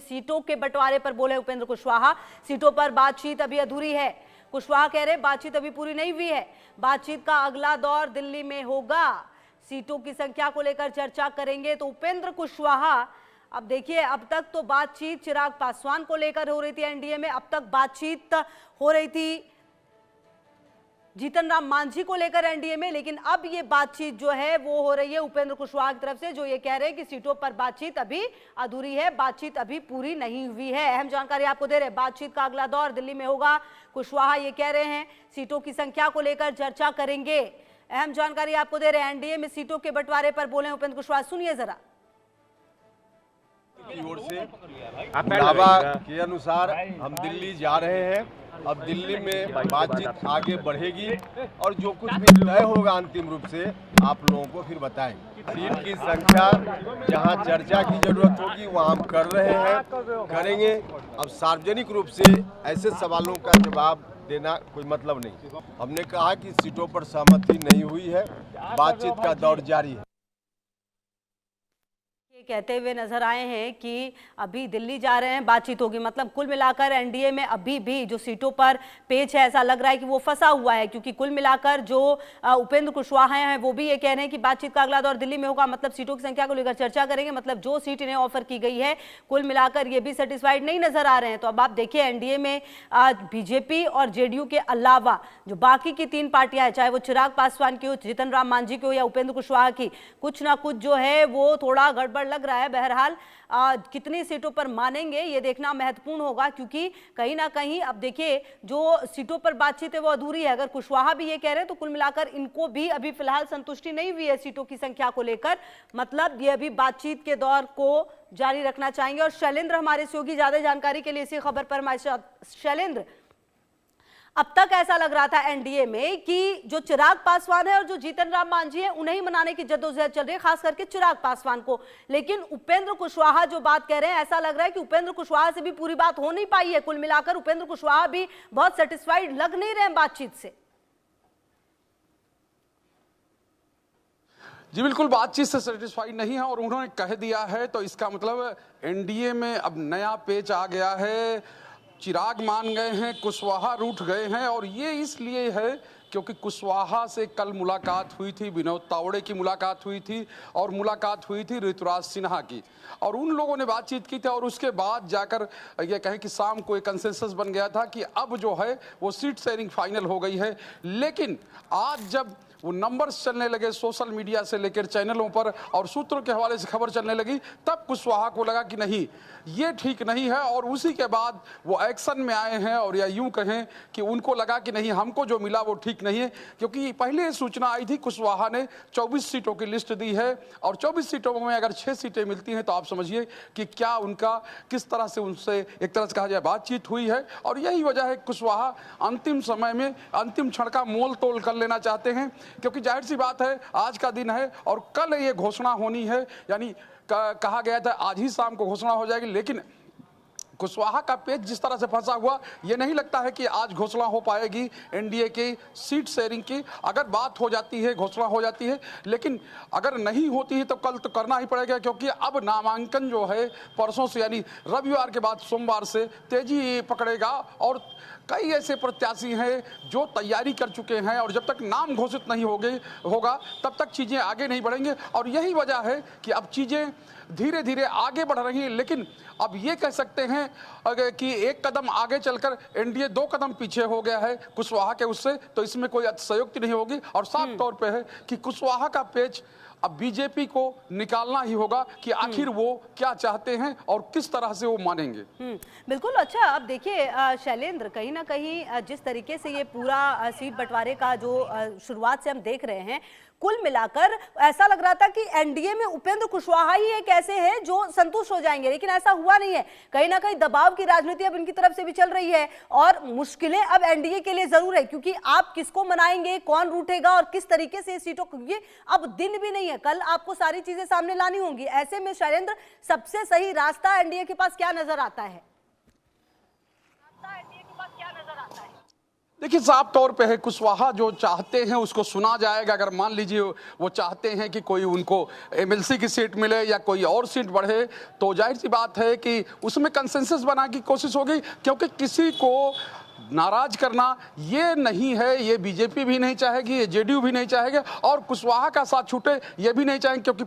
सीटों के बंटवारे पर बोले उपेंद्र कुशवाहा। सीटों पर बातचीत अभी अधूरी है। कुशवाहा कह रहे बातचीत अभी पूरी नहीं हुई है, बातचीत का अगला दौर दिल्ली में होगा। सीटों की संख्या को लेकर चर्चा करेंगे। तो उपेंद्र कुशवाहा, अब देखिए, अब तक तो बातचीत चिराग पासवान को लेकर हो रही थी एनडीए में, अब तक बातचीत हो रही थी जीतन राम मांझी को लेकर एनडीए में, लेकिन अब ये बातचीत जो है वो हो रही है उपेंद्र कुशवाहा की तरफ से, जो ये कह रहे हैं कि सीटों पर बातचीत अभी अधूरी है, बातचीत अभी पूरी नहीं हुई है। अहम जानकारी आपको दे रहे हैं, बातचीत का अगला दौर दिल्ली में होगा। कुशवाहा ये कह रहे हैं सीटों की संख्या को लेकर चर्चा करेंगे। अहम जानकारी आपको दे रहे हैं, एनडीए में सीटों के बंटवारे पर बोले उपेंद्र कुशवाहा, सुनिए जरा। की ओर से दावा के अनुसार हम दिल्ली जा रहे हैं। अब दिल्ली में बातचीत आगे बढ़ेगी और जो कुछ भी तय होगा अंतिम रूप से आप लोगों को फिर बताएंगे। सीट की संख्या जहां चर्चा की जरूरत होगी वहां हम कर रहे हैं, करेंगे। अब सार्वजनिक रूप से ऐसे सवालों का जवाब देना कोई मतलब नहीं। हमने कहा कि सीटों पर सहमति नहीं हुई है, बातचीत का दौर जारी है। कहते हुए नजर आए हैं कि अभी दिल्ली जा रहे हैं, बातचीत होगी। मतलब कुल मिलाकर एनडीए में अभी भी जो सीटों पर पेच है, ऐसा लग रहा है कि वो फंसा हुआ है, क्योंकि कुल मिलाकर जो उपेंद्र कुशवाहा हैं वो भी ये कह रहे हैं कि बातचीत का अगला दौर दिल्ली में होगा, मतलब सीटों की संख्या को लेकर चर्चा करेंगे। मतलब जो सीट इन्हें ऑफर की गई है कुल मिलाकर ये भी सेटिस्फाइड नहीं नजर आ रहे हैं। तो अब आप देखिए, एनडीए में बीजेपी और जेडीयू के अलावा जो बाकी की तीन पार्टियां हैं, चाहे वो चिराग पासवान की हो, जीतन राम मांझी की हो या उपेंद्र कुशवाहा की, कुछ ना कुछ जो है वो थोड़ा गड़बड़ लग रहा है। बहरहाल कितनी सीटों पर मानेंगे ये देखना महत्वपूर्ण होगा, क्योंकि कहीं ना कहीं अब देखिए जो सीटों पर बातचीत है वो अधूरी है। अगर कुशवाहा भी ये कह रहे हैं तो कुल मिलाकर इनको भी अभी फिलहाल संतुष्टि नहीं हुई है सीटों की संख्या को लेकर। मतलब ये अभी बातचीत के दौर को जारी रखना चाहेंगे। और शैलेंद्र हमारे सहयोगी ज्यादा जानकारी के लिए इसी खबर पर हमारे साथ। शैलेंद्र, अब तक ऐसा लग रहा था एनडीए में कि जो चिराग पासवान है और जो जीतन राम मांझी है उन्हें ही मनाने की जद्दोजहद चल रही है, खास करके चिराग पासवान को। लेकिन उपेंद्र कुशवाहा जो बात कह रहे हैं, ऐसा लग रहा है कि उपेंद्र कुशवाहा से भी पूरी बात हो नहीं पाई है। कुल मिलाकर उपेंद्र कुशवाहा भी बहुत सेटिस्फाइड लग नहीं रहे हैं बातचीत से। जी बिल्कुल, बातचीत से सेटिस्फाइड नहीं है और उन्होंने कह दिया है, तो इसका मतलब एनडीए में अब नया पेच आ गया है। चिराग मान गए हैं, कुशवाहा रूठ गए हैं, और ये इसलिए है क्योंकि कुशवाहा से कल मुलाकात हुई थी, विनोद तावड़े की मुलाकात हुई थी और मुलाकात हुई थी ऋतुराज सिन्हा की, और उन लोगों ने बातचीत की थी। और उसके बाद जाकर ये कहें कि शाम को एक कंसेंसस बन गया था कि अब जो है वो सीट शेयरिंग फाइनल हो गई है। लेकिन आज जब वो नंबर्स चलने लगे सोशल मीडिया से लेकर चैनलों पर और सूत्रों के हवाले से खबर चलने लगी, तब कुशवाहा को लगा कि नहीं, ये ठीक नहीं है, और उसी के बाद वो एक्शन में आए हैं। और या यूं कहें कि उनको लगा कि नहीं, हमको जो मिला वो ठीक नहीं है, क्योंकि पहले सूचना आई थी कुशवाहा ने 24 सीटों की लिस्ट दी है, और 24 सीटों में अगर 6 सीटें मिलती हैं तो आप समझिए कि क्या उनका किस तरह से उनसे एक तरह से कहा जाए बातचीत हुई है। और यही वजह है कुशवाहा अंतिम समय में अंतिम क्षण का मोल तोल कर लेना चाहते हैं, क्योंकि जाहिर सी बात है आज का दिन है और कल ये घोषणा होनी है, यानी कहा गया था आज ही शाम को घोषणा हो जाएगी। लेकिन कुशवाहा का पेच जिस तरह से फंसा हुआ, ये नहीं लगता है कि आज घोषणा हो पाएगी एनडीए की सीट शेयरिंग की। अगर बात हो जाती है, घोषणा हो जाती है, लेकिन अगर नहीं होती है तो कल तो करना ही पड़ेगा, क्योंकि अब नामांकन जो है परसों से यानी रविवार के बाद सोमवार से तेजी पकड़ेगा, और कई ऐसे प्रत्याशी हैं जो तैयारी कर चुके हैं, और जब तक नाम घोषित नहीं होगा तब तक चीज़ें आगे नहीं बढ़ेंगे। और यही वजह है कि अब चीज़ें धीरे धीरे आगे बढ़ रही हैं। लेकिन अब ये कह सकते हैं कि एक कदम आगे चलकर एनडीए 2 कदम पीछे हो गया है कुशवाहा के उससे, तो इसमें कोई अतिशयोक्ति नहीं होगी। और साफ तौर पे है कि कुशवाहा का पेच अब बीजेपी को निकालना ही होगा कि आखिर वो क्या चाहते हैं और किस तरह से वो मानेंगे। बिल्कुल। अच्छा, अब देखिए शैलेंद्र, कहीं ना कहीं जिस तरीके से ये पूरा सीट बंटवारे का जो शुरुआत से हम देख रहे हैं, कुल मिलाकर ऐसा लग रहा था कि एनडीए में उपेंद्र कुशवाहा ही एक ऐसे हैं जो संतुष्ट हो जाएंगे, लेकिन ऐसा हुआ नहीं है। कहीं ना कहीं दबाव की राजनीति अब इनकी तरफ से भी चल रही है, और मुश्किलें अब एनडीए के लिए जरूर है, क्योंकि आप किसको मनाएंगे, कौन रूठेगा और किस तरीके से सीटों को, ये अब दिन भी नहीं है, कल आपको सारी चीजें सामने लानी होंगी। ऐसे में शैलेंद्र, सबसे सही रास्ता एनडीए के पास क्या नजर आता है? देखिए साफ तौर पे है, कुशवाहा जो चाहते हैं उसको सुना जाएगा। अगर मान लीजिए वो चाहते हैं कि कोई उनको एमएलसी की सीट मिले या कोई और सीट बढ़े, तो जाहिर सी बात है कि उसमें कंसेंसस बनाने की कोशिश होगी, क्योंकि किसी को नाराज करना ये नहीं है, ये बीजेपी भी नहीं चाहेगी, ये जेडीयू भी नहीं चाहेगा, और कुशवाहा का साथ छूटे ये भी नहीं चाहेंगे, क्योंकि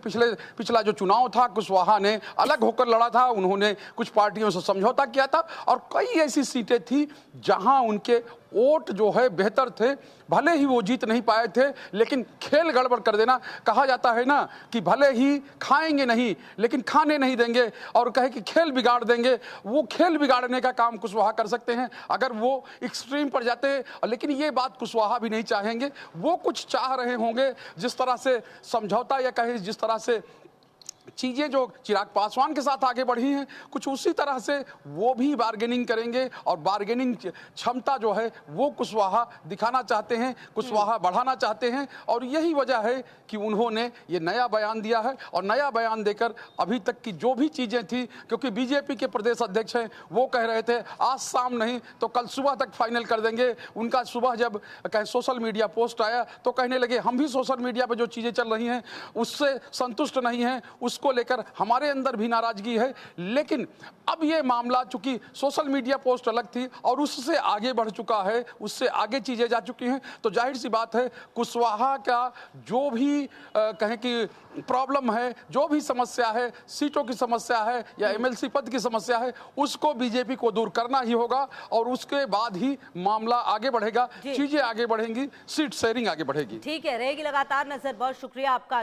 पिछला जो चुनाव था कुशवाहा ने अलग होकर लड़ा था, उन्होंने कुछ पार्टियों से समझौता किया था और कई ऐसी सीटें थी जहां उनके वोट जो है बेहतर थे, भले ही वो जीत नहीं पाए थे, लेकिन खेल गड़बड़ कर देना। कहा जाता है ना कि भले ही खाएंगे नहीं लेकिन खाने नहीं देंगे, और कहे कि खेल बिगाड़ देंगे, वो खेल बिगाड़ने का काम कुशवाहा कर सकते हैं अगर वो एक्सट्रीम पर जाते हैं। लेकिन ये बात कुशवाहा भी नहीं चाहेंगे, वो कुछ चाह रहे होंगे जिस तरह से समझौता या कहे जिस तरह से चीजें जो चिराग पासवान के साथ आगे बढ़ी हैं, कुछ उसी तरह से वो भी बार्गेनिंग करेंगे, और बार्गेनिंग क्षमता जो है वो कुशवाहा दिखाना चाहते हैं, कुशवाहा बढ़ाना चाहते हैं। और यही वजह है कि उन्होंने ये नया बयान दिया है, और नया बयान देकर अभी तक की जो भी चीजें थी, क्योंकि बीजेपी के प्रदेश अध्यक्ष हैं, वो कह रहे थे आज शाम नहीं तो कल सुबह तक फाइनल कर देंगे। उनका सुबह जब कहीं सोशल मीडिया पोस्ट आया तो कहने लगे हम भी सोशल मीडिया पर जो चीजें चल रही हैं उससे संतुष्ट नहीं हैं, उसको लेकर हमारे अंदर भी नाराजगी है। लेकिन अब ये मामला चूंकि सोशल मीडिया पोस्ट अलग थी और उससे आगे बढ़ चुका है, उससे आगे चीजें जा चुकी हैं, तो जाहिर सी बात है कुशवाहा का जो भी कहें कि प्रॉब्लम है, जो भी समस्या है, सीटों की समस्या है या एमएलसी पद की समस्या है, उसको बीजेपी को दूर करना ही होगा, और उसके बाद ही मामला आगे बढ़ेगा, चीजें आगे बढ़ेंगी, सीट शेयरिंग आगे बढ़ेगी। ठीक है, रहेगी लगातार नजर। बहुत शुक्रिया आपका।